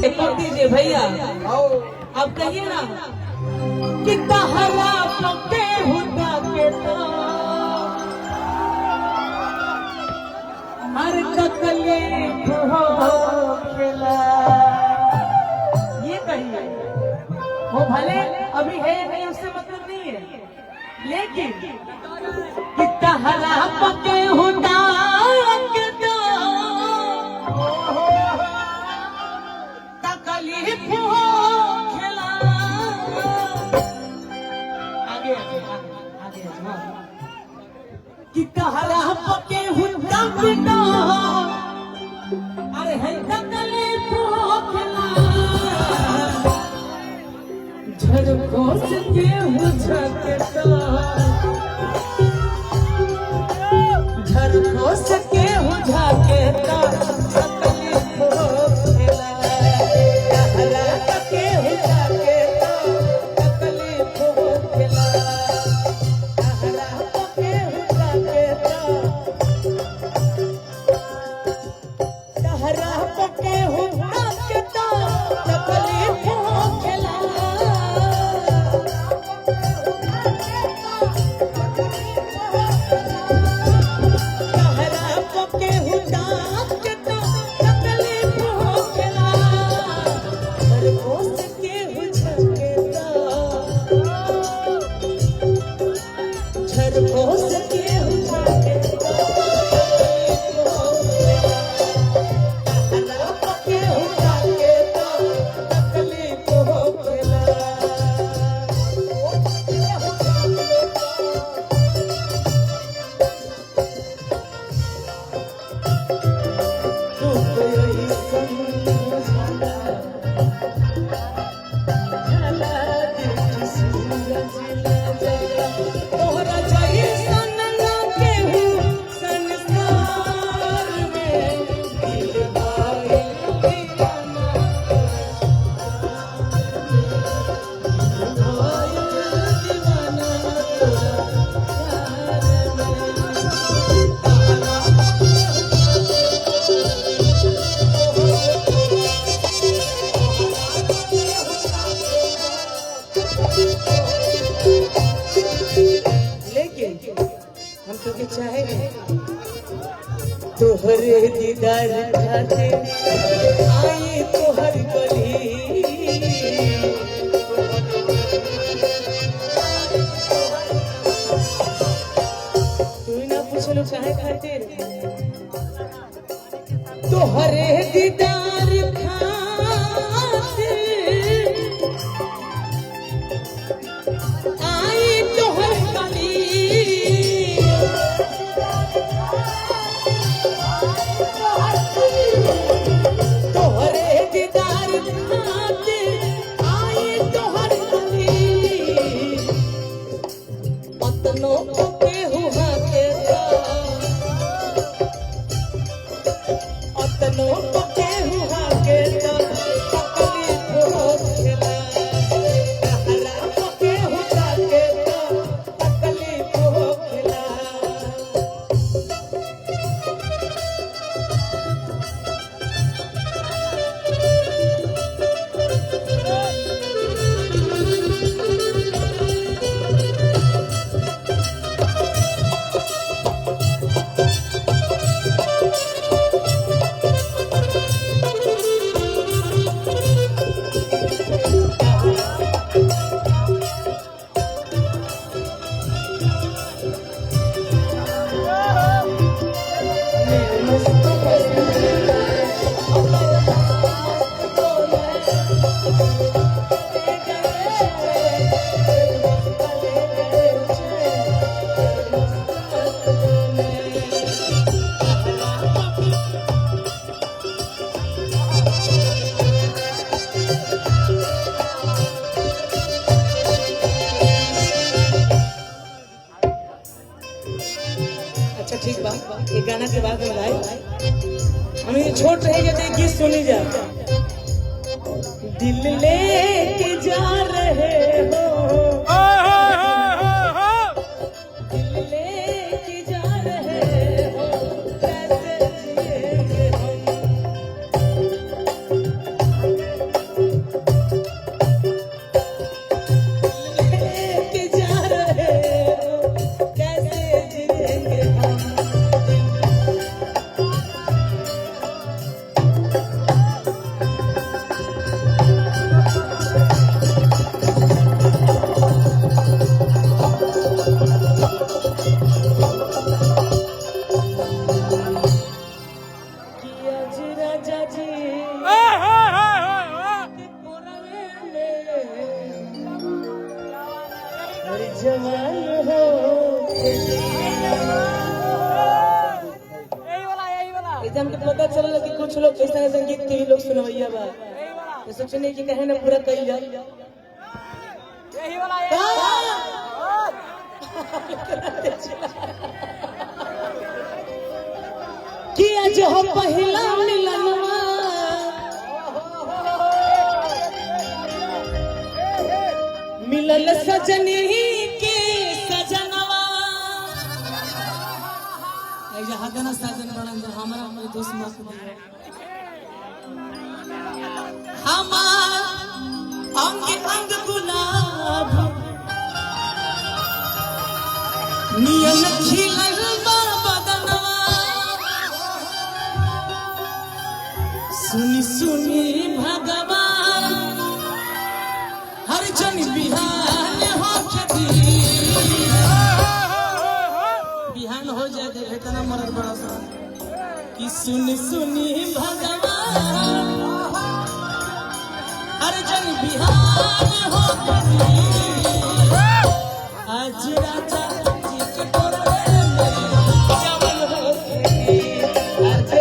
एक और दीजिए भैया, अब कहिए ना कि तहरा पके हुदा के तो हर तकलीफ हो खेला। ये कहिए, वो भले अभी है नहीं उससे मतलब नहीं है, लेकिन कि तहरा पके हुदा के तो तकलीफ हो खेला। आगे आगे कि तहरा पके हुदा के तो अरे है तकलीफ हो खेला। झड़को सके हुझकता झड़को सके हुझकता तकलीफ हो खेला। तहरा सके हुझकता तकलीफ हो खेला। तहरा सके हुझकता तहरा सके हुझकता तकलीफ हो खेला। हम तो के चाहे तोहरे दीदार खाते आई तोहर गली। तू ना पूछलो चाहे खातिर तोहरे दीदार खाते आई तोहर गली। अच्छा ठीक बात, ये गाना के बाद में भाई हम ये छोट रहेगा तो गीत सुनी जा। दिल लेके जा रहे हो, दिल लेके जा रहे हो, कैसे जिएंगे हम। ऐसा संगीत के भी लोग सुनवैया बा तो सोचने की कहे ना पूरा कही जाए यही वाला कि आज हो पहला मिलनवा मिलल सजनी के सजनवा ऐसा हगना सजन बनन जो हमरा में दोस्त मत दिए हमार अंग अंग गुलाब नियन खिलल बदनवा सुनी सुनी भगवान हर जन बिहान हो बिहान हो जाए देखे इतना मरद बड़ा सा कि सुनी सुनी भगवान हर जन बिहान हो आज राजा जी के कोरे में जवन हो आज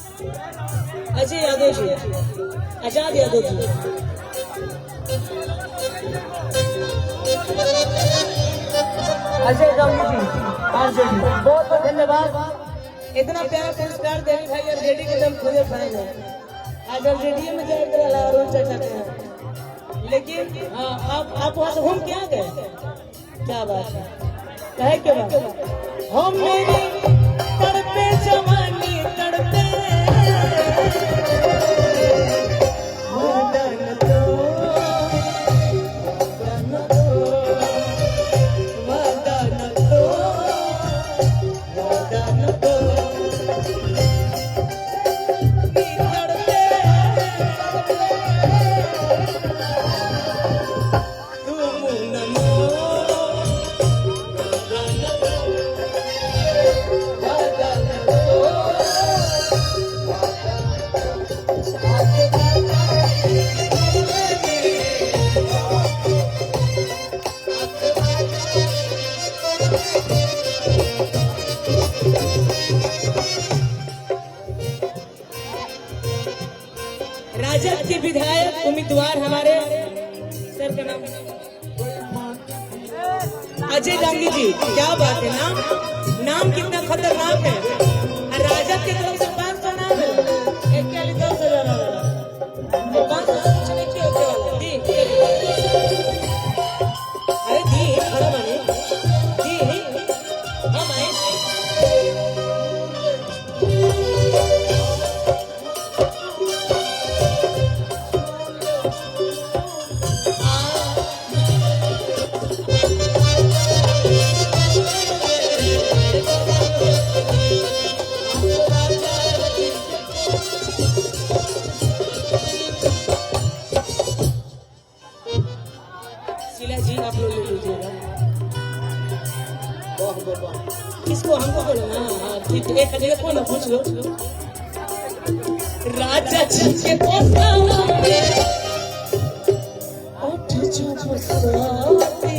अजय यादव जी आजाद यादव जी अजय गांधी जी आरजेडी बहुत बहुत धन्यवाद इतना प्यारा पुरस्कार देने भाई आरजेडी के दम खुदे फैन है आज आरजेडी में जाए तो अरुण चाचा के लेकिन आप वहां से घूम के आ गए क्या बात है कहे के बात हम मेरी तड़पे जवानी तड़पे राजद के विधायक उम्मीदवार हमारे सर का नाम अजय गांधी जी क्या बात है नाम कितना खतरनाक है राजद की तरफ से 500 नाम है एक के लिए 10,000 वाला 500 चले क्यों होते वाला दी अरे दी खड़ा बने दी हम आए जी आप लोग ले लीजिएगा किसको हमको बोलो ना ठीक एक जगह को ना पूछ लो राजा जी के पोता उठ चुप सोते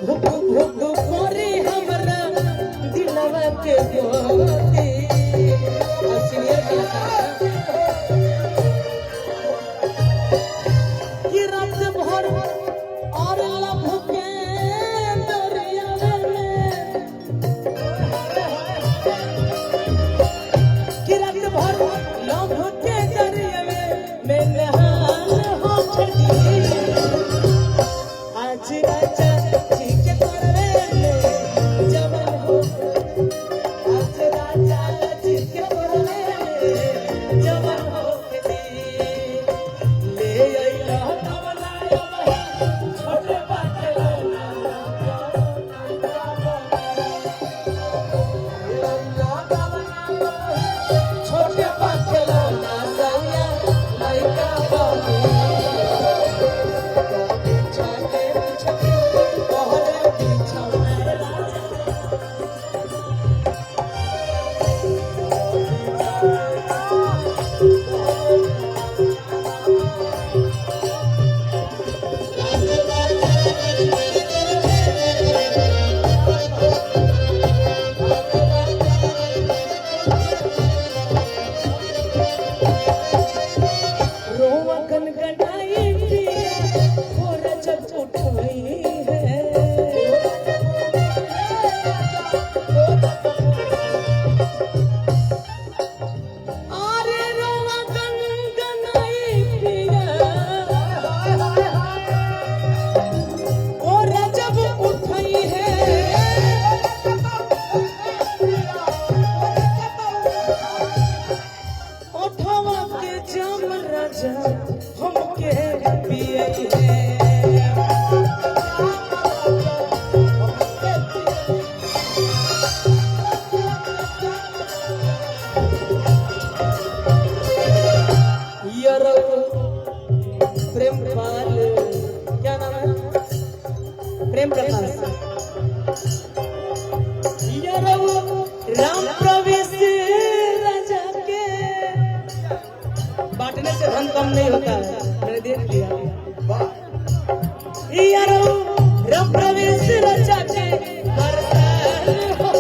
भूख भूख मोरे हमरा दिलवा के बोते सीनियर भर और लभ के दरिया में कि रात भर लभ के दरिया में नहान हो छड़ी आज राजा जी के करवे में जवन हो आज राजा जी के करवे में जवन हो के ले आइला कवलाया छोटे बाटे छोटे बाटे ना सैया लइका बाबू छाते छाते कहरे बिछौने राजा रोवा गनगनाई पिया और जब उठाई है अरे रोवा गनगनाई पिया और जब उठाई है उठावा के जम राजा हमके पिए है यारो प्रेम पाल क्या नाम है प्रेम प्रकाश यारो राम प्रवेश राजा के बांटने से धन कम नहीं होता है मैंने देख लिया यारो राम प्रवेश राजा के बरसात हो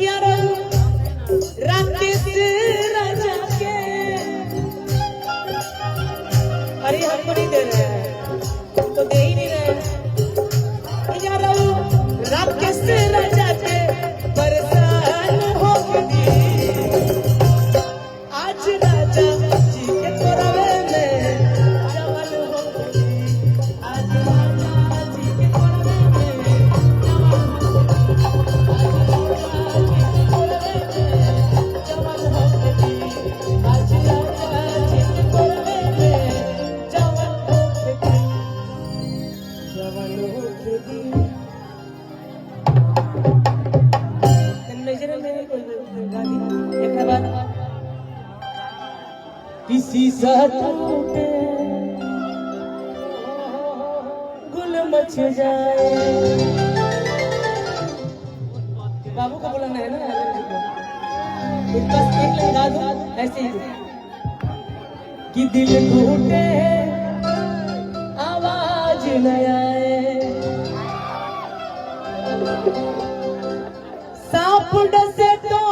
यारो राकेश राजा के अरे हमको नहीं दे रहे हैं तो दे ही नहीं रहे यारो राकेश राजा के परेशान हो गई आज राजा जी के कोरवे में जवन हो गई आज राजा जी के कोरवे में जवन हो आज राजा जी के कोरवे में जवन हो गई नजर में गाली एक बार किसी टूटे गुल मच जाए बाबू को बोलना है ना इनका एक लगा दो ऐसे ही कि दिल टूटे आवाज न आए सांप डसे तो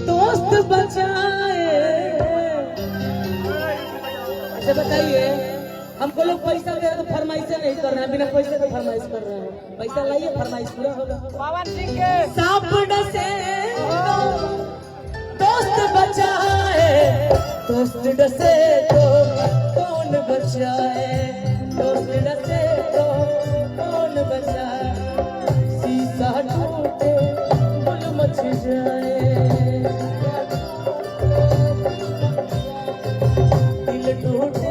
दोस्त बचाए अच्छा बताइए हमको लोग पैसा दे रहे तो फरमाइशें नहीं कर रहे हैं बिना पैसे के फरमाइश कर रहे हैं पैसा लाइए फरमाइश पूरा होगा पवन सिंह के सांप डसे दोस्त बचाए दोस्त डसे तो कौन बचाए दोस्त डसे तो कौन बचाए शीशा टूटे गुल मच जाए दिल टूटे